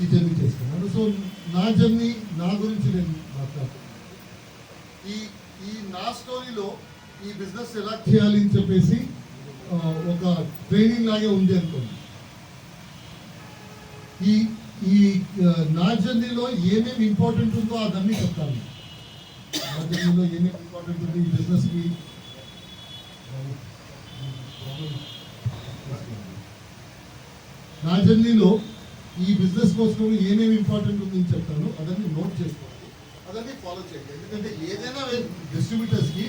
ఈ జర్నీ చేసుకున్నాను. సో నా జర్నీ, నా గురించి నేను మాట్లాడుతున్నాను. ఈ ఈ నా స్టోరీలో ఈ బిజినెస్ ఎలా చేయాలి అని చెప్పేసి ఒక ట్రైనింగ్ లాగే ఉంది అనుకోండి. ఈ ఈ నా జర్నీలో ఏమేమి ఇంపార్టెంట్ ఉందో అదన్నీ చెప్తాను. నా జర్నీలో ఏమేమి ఇంపార్టెంట్ ఉంది ఈ బిజినెస్కి, నా జర్నీలో ఈ బిజినెస్ కోసం ఏమేమి ఇంపార్టెంట్ ఉందని చెప్తాను. అదన్నీ నోట్ చేసుకోండి, అదన్నీ ఫాలో చేయండి. ఎందుకంటే ఏదైనా డిస్ట్రిబ్యూటర్స్కి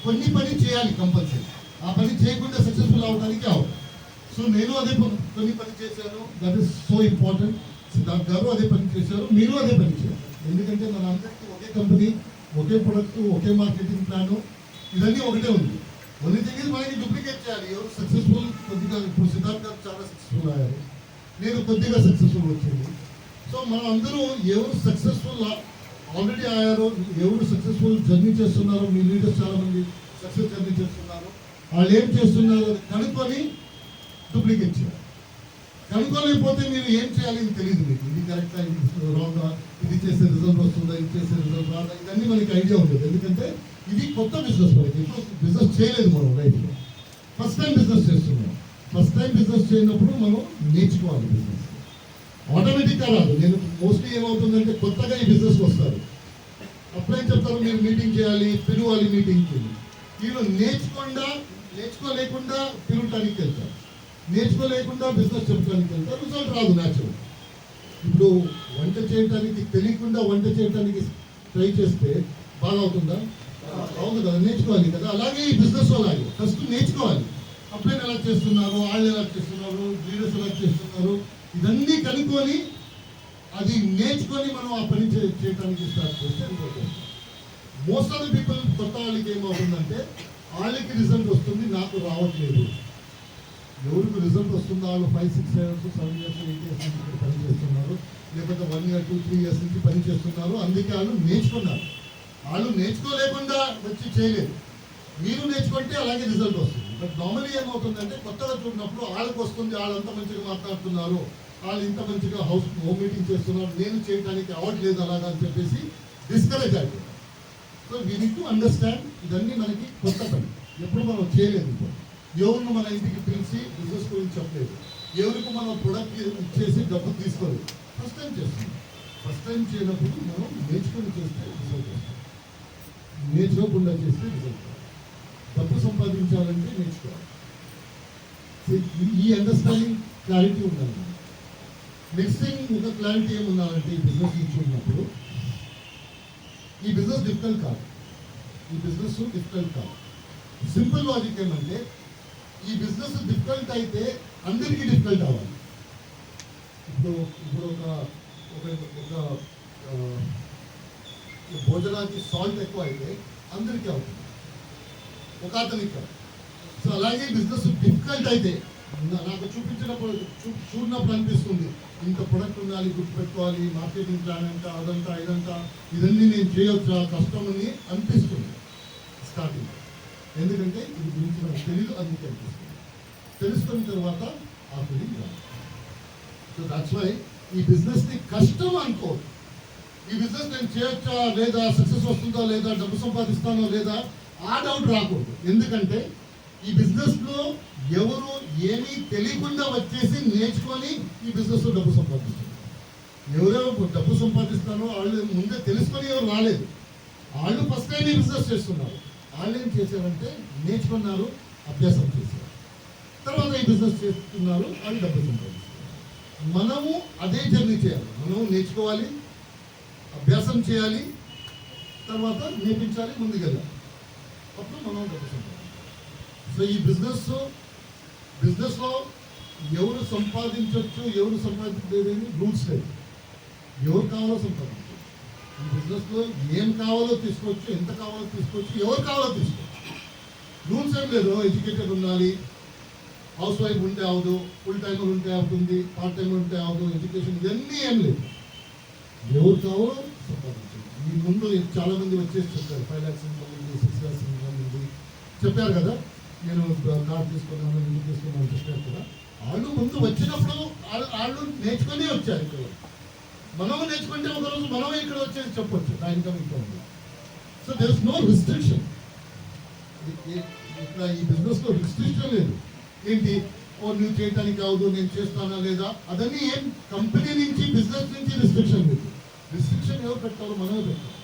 కొన్ని పని చేయాలి కంపల్సరీ. ఆ పని చేయకుండా సక్సెస్ఫుల్ అవడానికి అవ్వదు. సో నేను అదే కొన్ని పని చేశాను. That is so important. Siddharth గారు అదే పని చేశారు, మీరు అదే పని చేయాలి. ఎందుకంటే మన అందరికీ ఒకే కంపెనీ, ఒకే ప్రొడక్ట్, ఒకే మార్కెటింగ్ ప్లాను, ఇవన్నీ ఒకటే ఉంది. ఓన్లీ థింగ్ ఇస్ మనకి డూప్లికేట్ చేయాలి. ఎవరు సక్సెస్ఫుల్ కొద్దిగా, ఇప్పుడు సిద్ధార్థ్ గారు చాలా సక్సెస్ఫుల్ అయ్యారు, నేను కొద్దిగా సక్సెస్ఫుల్ వచ్చింది. సో మనం అందరూ ఎవరు సక్సెస్ఫుల్ ఆల్రెడీ అయ్యారో, ఎవరు సక్సెస్ఫుల్ జర్నీ చేస్తున్నారో, మీ లీడర్స్ చాలా మంది సక్సెస్ జర్నీ చేస్తున్నారు, వాళ్ళు ఏం చేస్తున్నారో కనుక్కొని డూప్లికేట్ చేయాలి. కనుక్కోలేకపోతే మీరు ఏం చేయాలి అని తెలియదు మీకు. ఇది కరెక్టా, ఇది రాంగా, ఇది చేసే రిజల్ట్ వస్తుందా, ఇది చేసే రిజల్ట్ రాదా, ఇవన్నీ మనకి ఐడియా ఉండదు. ఎందుకంటే ఇది కొత్త బిజినెస్, మనకి ఎప్పుడు బిజినెస్ చేయలేదు మనం లైఫ్లో. ఫస్ట్ టైం బిజినెస్ చేస్తున్నాం. ఫస్ట్ టైం బిజినెస్ చేయనప్పుడు మనం నేర్చుకోవాలి. బిజినెస్ ఆటోమేటిక్గా రాదు. నేను మోస్ట్లీ ఏమవుతుందంటే కొత్తగా ఈ బిజినెస్ వస్తారు, అప్పుడే చెప్తారు మీరు మీటింగ్ చేయాలి, పిలవాలి మీటింగ్కి. వీళ్ళు నేర్చుకోలేకుండా పిలవటానికి వెళ్తారు, నేర్చుకోలేకుండా బిజినెస్ చెప్పడానికి వెళ్తారు, రిజల్ట్ రాదు న్యాచురల్. ఇప్పుడు వంట చేయడానికి తెలియకుండా వంట చేయడానికి ట్రై చేస్తే బాగా అవుతుందా? అవును కదా, నేర్చుకోవాలి కదా. అలాగే ఈ బిజినెస్ అలాగే ఫస్ట్ నేర్చుకోవాలి. అప్పుడే ఎలా చేస్తున్నారు, వాళ్ళు ఎలా చేస్తున్నారు, లీడర్స్ ఎలా చేస్తున్నారు, ఇవన్నీ కనుక్కొని అది నేర్చుకొని మనం ఆ పని చేయడానికి స్టార్ట్ చేస్తే రిజల్ట్ వస్తుంది. మోస్ట్ ఆఫ్ ది పీపుల్ కొత్త వాళ్ళకి ఏమవుతుందంటే వాళ్ళకి రిజల్ట్ వస్తుంది, నాకు రావట్లేదు. ఎవరికి రిజల్ట్ వస్తుందో వాళ్ళు 5, 6 years, 7 years, 8 years నుంచి పని చేస్తున్నారు, లేకపోతే 1 year, 2, 3 years నుంచి పని చేస్తున్నారు. అందుకే వాళ్ళు నేర్చుకున్నారు. వాళ్ళు నేర్చుకోలేకుండా వచ్చి చేయలేదు. మీరు నేర్చుకుంటే అలాగే రిజల్ట్ వస్తుంది. బట్ నార్మల్లీ ఏమవుతుందంటే కొత్తగా చూసినప్పుడు వాళ్ళకి వస్తుంది, వాళ్ళు అంత మంచిగా మాట్లాడుతున్నారు, వాళ్ళు ఇంత మంచిగా హోమ్ మీటింగ్ చేస్తున్నారు, నేను చేయడానికి అవ్వట్లేదు అలాగా అని చెప్పేసి డిస్కరేజ్ అయిపోయింది. So we need to understand, ఇవన్నీ మనకి కొత్త పని, ఎప్పుడు మనం చేయలేదు. ఇప్పుడు ఎవరిని మన ఇంటికి పిలిచి బిజినెస్ గురించి చెప్పలేదు, ఎవరికి మనం ప్రొడక్ట్ ఇచ్చేసి డబ్బు తీసుకోలేదు. ఫస్ట్ టైం చేస్తున్నాం. ఫస్ట్ టైం చేయనప్పుడు మనం నేర్చుకొని చేస్తే రిజల్ట్ వస్తుంది, నేర్చుకోకుండా చేస్తే రిజల్ట్. డబ్బు సంపాదించాలంటే నేర్చుకోవాలి. ఈ అండర్స్టాండింగ్ క్లారిటీ ఉండాలి. నెక్స్ట్ థింగ్, ఒక క్లారిటీ ఏముండాలంటే ఈ బిజినెస్ నుంచి ఉన్నప్పుడు ఈ బిజినెస్ డిఫికల్ట్ కాదు. ఈ బిజినెస్ డిఫికల్ట్ కాదు. సింపుల్ లాజిక్ ఏమంటే ఈ బిజినెస్ డిఫికల్ట్ అయితే అందరికీ డిఫికల్ట్ అవ్వాలి. ఇప్పుడు ఒక భోజనానికి సాల్ట్ ఎక్కువ అయితే అందరికీ అవుతుంది, ఒక అతనికి కాదు. సో అలాగే బిజినెస్ డిఫికల్ట్ అయితే నాకు చూపించినప్పుడు చూడినప్పుడు అనిపిస్తుంది, ఇంత ప్రొడక్ట్ ఉండాలి, గుర్తుపెట్టుకోవాలి, మార్కెటింగ్ ప్లాన్ అంతా, అదంతా, ఇదంతా, ఇవన్నీ నేను చేయొచ్చా, కష్టం అని అనిపిస్తుంది స్టార్టింగ్. ఎందుకంటే ఇది గురించి నాకు తెలియదు, అందుకే అనిపిస్తుంది. తెలుసుకున్న తర్వాత ఆ ఫీలింగ్ రాదు. సో దట్స్ వై ఈ బిజినెస్ని కష్టం అనుకోవద్దు. ఈ బిజినెస్ నేను చేయొచ్చా లేదా, సక్సెస్ వస్తుందా లేదా, డబ్బు సంపాదిస్తానో లేదా, ఆ డౌట్ రాకూడదు. ఎందుకంటే ఈ బిజినెస్లో ఎవరు ఏమీ తెలియకుండా వచ్చేసి నేర్చుకొని ఈ బిజినెస్లో డబ్బు సంపాదిస్తారు. ఎవరెవరు డబ్బు సంపాదిస్తారో వాళ్ళు ముందే తెలుసుకొని ఎవరు రాలేదు, వాళ్ళు ఫస్ట్ టైం ఈ బిజినెస్ చేస్తున్నారు. వాళ్ళు ఏం చేశారంటే నేర్చుకున్నారు, అభ్యాసం చేశారు, తర్వాత ఈ బిజినెస్ చేస్తున్నారు, వాళ్ళు డబ్బు సంపాదిస్తారు. మనము అదే జర్నీ చేయాలి. మనము నేర్చుకోవాలి, అభ్యాసం చేయాలి, తర్వాత నేర్పించాలి, ముందుకెళ్ళాలి, అప్పుడు మనం డబ్బు సంపాదించాలి. సో ఈ బిజినెస్లో ఎవరు సంపాదించవచ్చు, ఎవరు సంపాదించలేదని రూల్స్ లేదు. ఎవరు కావాలో సంపాదించవచ్చు. ఈ బిజినెస్లో ఏం కావాలో తీసుకోవచ్చు, ఎంత కావాలో తీసుకోవచ్చు, ఎవరు కావాలో తీసుకోవచ్చు. రూల్స్ ఏం లేదు. ఎడ్యుకేటెడ్ ఉండాలి, హౌస్ వైఫ్ ఉంటే అవదు, ఫుల్ టైమర్ ఉంటే అవుతుంది, పార్ట్ టైమర్ ఉంటే అవదు, ఎడ్యుకేషన్, ఇవన్నీ ఏం లేదు. ఎవరు కావాలో సంపాదించాలి. ఈ ముందు చాలామంది వచ్చేసి చెప్పారు, 5 lakhs ఇన్కమ్ ఉంది, 6 lakhs ఇన్కమ్ ఉంది చెప్పారు కదా, నేను కార్ తీసుకున్నాను, ఇల్లు తీసుకున్నాను చెప్పారు కదా. వాళ్ళు ముందు వచ్చినప్పుడు వాళ్ళు నేర్చుకొని వచ్చారు. ఇక్కడ మనం నేర్చుకుంటే ఒక రోజు మనమే ఇక్కడ వచ్చేసి చెప్పొచ్చు నా ఇన్కమ్ ఇంత ఉంది. So there is no restriction. ఇక్కడ ఈ బిజినెస్ లో రిస్ట్రిక్షన్ లేదు. ఏంటి ఓ నువ్వు చేయడానికి కావద్దు, నేను చేస్తానా లేదా, అదన్నీ ఏం కంపెనీ నుంచి బిజినెస్ నుంచి రిస్ట్రిక్షన్ లేదు. రిస్ట్రిక్షన్ ఎవరు పెట్టాలో మనమే పెట్టాలి.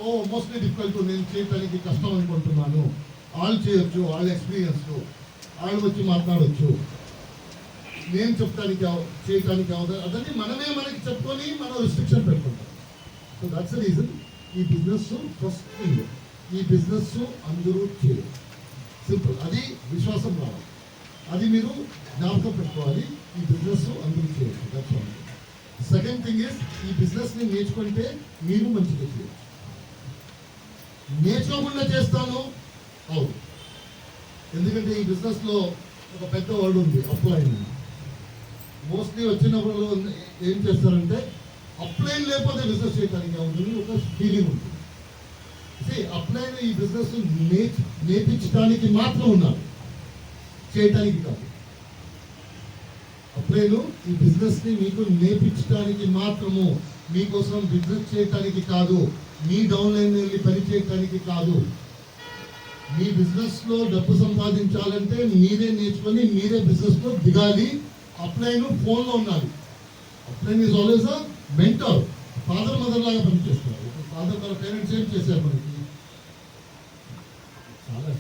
ఓ మోస్ట్లీ డిఫికల్ట్, నేను చేయడానికి కష్టం అనుకుంటున్నాను, వాళ్ళు చేయొచ్చు, వాళ్ళ ఎక్స్పీరియన్స్ వాళ్ళు వచ్చి మాట్లాడవచ్చు, నేను చెప్తానికి చేయటానికి అవదు, అదని మనమే మనకి చెప్పుకొని మనం రిస్ట్రిక్షన్ పెట్టుకుంటాం. సో దట్స్ ద రీజన్ ఈ బిజినెస్ ఫస్ట్ థింగ్, ఈ బిజినెస్ అందరూ చేయరు. సింపుల్, అది విశ్వాసం రావాలి, అది మీరు జ్ఞాపకం పెట్టుకోవాలి. ఈ బిజినెస్ అందరూ చేయొచ్చు. That's one. Second thing is, ఈ బిజినెస్ని నేర్చుకుంటే మీరు మంచిగా చేయొచ్చు. నేర్చుకోకుండా చేస్తాను అవును, ఎందుకంటే ఈ బిజినెస్లో ఒక పెద్ద వర్డ్ ఉంది, అప్లైన్. మోస్ట్లీ వచ్చినప్పుడు ఏం చేస్తారంటే అప్లైన్ లేకపోతే బిజినెస్ చేయడానికి అవుతుంది ఒక ఫీలింగ్ ఉంటుంది. అప్లైన్ ఈ బిజినెస్ నేర్పించడానికి మాత్రం ఉన్నారు, చేయటానికి కాదు. అప్లైన్ ఈ బిజినెస్ని మీకు నేర్పించడానికి మాత్రము, మీకోసం బిజినెస్ చేయటానికి కాదు, మీ డౌన్లైన్ వెళ్ళి పని చేయటానికి కాదు. మీ బిజినెస్లో డబ్బు సంపాదించాలంటే మీరే నేర్చుకొని మీరే బిజినెస్లో దిగాలి. అప్లైన్ ఫోన్లో ఉండాలి. Upline is always a mentor, father mother లాగా పనిచేస్తారు. ఇప్పుడు ఫాదర్ వాళ్ళ పేరెంట్స్ ఏం చేశారు మనకి, చాలా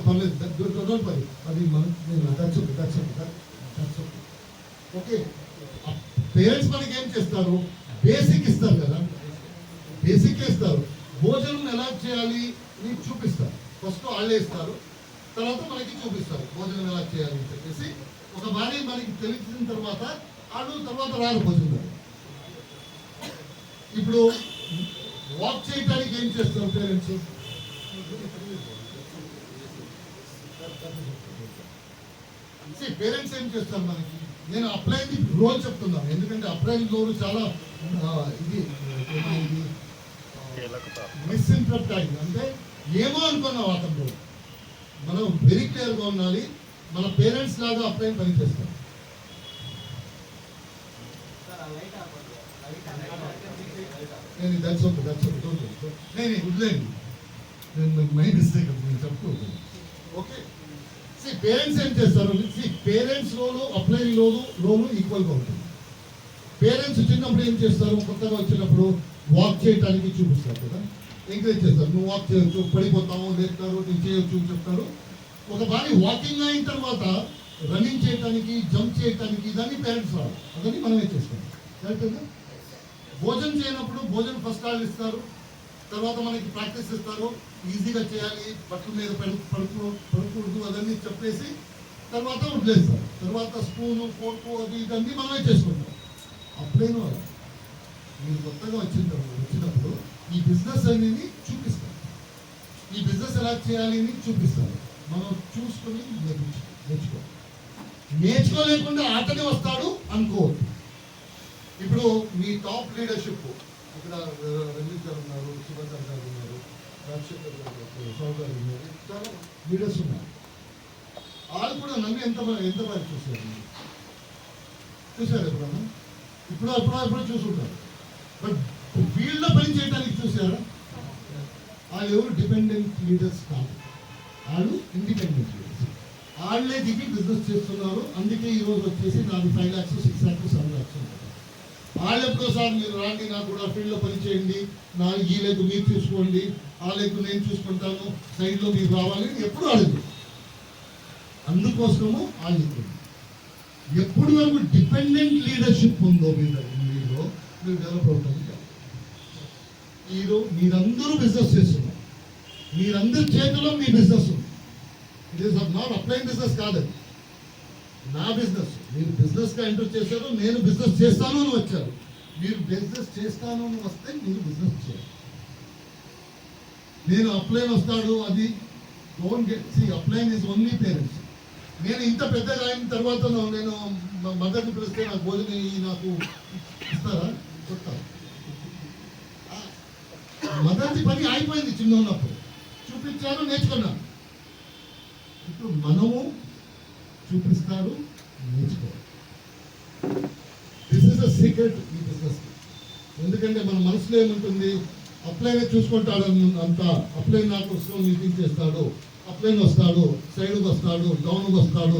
పర్లేదు అది ఓకే. పేరెంట్స్ మనకి ఏం చేస్తారు, బేసిక్ ఇస్తారు కదా, బేసిక్ ఇస్తారు. భోజనం ఎలా చేయాలి మీకు చూపిస్తారు. ఫస్ట్ వాళ్ళే ఇస్తారు, తర్వాత మనకి చూపిస్తారు భోజనం ఎలా చేయాలి అని చెప్పేసి. ఒక భార్య మనకి తెలిసిన తర్వాత వాళ్ళు తర్వాత రారు భోజనం. ఇప్పుడు వాక్ చేయడానికి ఏం చేస్తారు పేరెంట్స్, పేరెంట్స్ ఏం చేస్తారు మనకి. నేను అప్లైన్ రోల్ చెప్తున్నాను, ఎందుకంటే అప్లైన్ రోల్ చాలా ఇది మిస్ఇంటర్ప్ట్ అయింది. అంటే ఏమో అనుకున్నాం అతను. మనం వెరీ క్లియర్గా ఉండాలి. మన పేరెంట్స్ లాగా అప్లైన్ పనిచేస్తాం. నేను వదిలేండి, నేను మైండ్ మిస్టేక్ నేను చెప్పుకోలేదు. ఓకే, పేరెంట్స్ ఏం చేస్తారు, పేరెంట్స్ రోలు అప్లైన్ రోలు ఈక్వల్గా ఉంటుంది. పేరెంట్స్ చిన్నప్పుడు ఏం చేస్తారు, కొత్తగా వచ్చినప్పుడు వాక్ చేయడానికి చూపిస్తారు కదా, ఎంకరేజ్ చేస్తారు. నువ్వు వాక్ చేయొచ్చు, పడిపోతావు, లేస్తారు, నేను చేయొచ్చు చెప్తారు. ఒక బాడీ వాకింగ్ అయిన తర్వాత రన్నింగ్ చేయడానికి, జంప్ చేయడానికి దాన్ని పేరెంట్స్ రాదు, అదని మనమే చేస్తాం. కరెక్ట్గా భోజనం చేయనప్పుడు భోజనం ఫస్ట్ వాళ్ళు ఇస్తారు, తర్వాత మనకి ప్రాక్టీస్ ఇస్తారు, ఈజీగా చేయాలి, బట్టల మీద పడకూడదు అదన్నీ చెప్పేసి తర్వాత వదిలేస్తారు. తర్వాత స్పూను ఫోర్కు అది ఇదన్నీ మనమే చేసుకుంటాం. అప్పుడేనో మీరు కొత్తగా వచ్చినప్పుడు ఈ బిజినెస్ అనేది చూపిస్తారు, ఈ బిజినెస్ ఎలా చేయాలి అని చూపిస్తారు. మనం చూసుకొని నేర్చుకోలేకుండా ఆటనే వస్తాడు అనుకోవద్దు. ఇప్పుడు మీ టాప్ లీడర్షిప్ ఇక్కడ రంజిత్ గారు ఉన్నారు, సుభాకర్ గారు ఉన్నారు, రాజశేఖర్ గారు, సౌద్ గారు ఉన్నారు, చాలా లీడర్స్ ఉన్నారు. వాళ్ళు కూడా నన్ను ఎంత బాగా చూశారు ఎప్పుడన్నా, ఇప్పుడు చూసుంటారు. బట్ ఫీల్డ్లో పని చేయడానికి చూసారా, వాళ్ళు ఎవరు డిపెండెంట్ లీడర్స్ కాదు, వాళ్ళు ఇండిపెండెంట్ లీడర్స్. వాళ్ళే దిగి బిజినెస్ చేస్తున్నారు. అందుకే ఈరోజు వచ్చేసి నాకు 5 lakhs 6 lakhs 7 lakhs ఉంటుంది. వాళ్ళు ఎప్పుడోసారి మీరు రాండి, నాకు కూడా ఫీల్డ్లో పని చేయండి, నా ఈ లెగ్ మీరు చూసుకోండి, ఆ లెగ్ నేను చూసుకుంటాను, సైడ్లో మీరు రావాలి ఎప్పుడు అడగదు. అందుకోసము వాళ్ళు ఎప్పుడు వరకు డిపెండెంట్ లీడర్షిప్ ఉందో మీలో మీరు డెవలప్ అవుతుంది. మీరందరూ బిజినెస్ చేస్తున్నారు, మీరందరి చేతిలో మీ బిజినెస్ ఉంది. It is not upline business కాదండి, నా బిజినెస్. మీరు బిజినెస్గా ఎంటర్ చేశారు, నేను బిజినెస్ చేస్తాను అని వచ్చారు. మీరు బిజినెస్ చేస్తాను అని వస్తే మీరు బిజినెస్ చేయాలి. నేను అప్లైన్ వస్తాడు అది don't get. See upline is only parents. నేను ఇంత పెద్దగా అయిన తర్వాత నేను మదర్ని పిలిస్తే నాకు భోజనం నాకు ఇస్తారా, చెప్తాను. మదర్ది పని అయిపోయింది, చిన్న ఉన్నప్పుడు చూపించాను, నేర్చుకున్నాను. ఇప్పుడు మనము చూపిస్తారు, నేర్చుకోవాలి. సీక్రెట్ ఈ బిజినెస్. ఎందుకంటే మన మనసులో ఏముంటుంది, అప్లైనే చూసుకుంటాడు అంత, అప్లైన్ నా కోసం మీటింగ్ చేస్తాడు, అప్లైన్ వస్తాడు, సైడ్కి వస్తాడు, డౌన్కి వస్తాడు,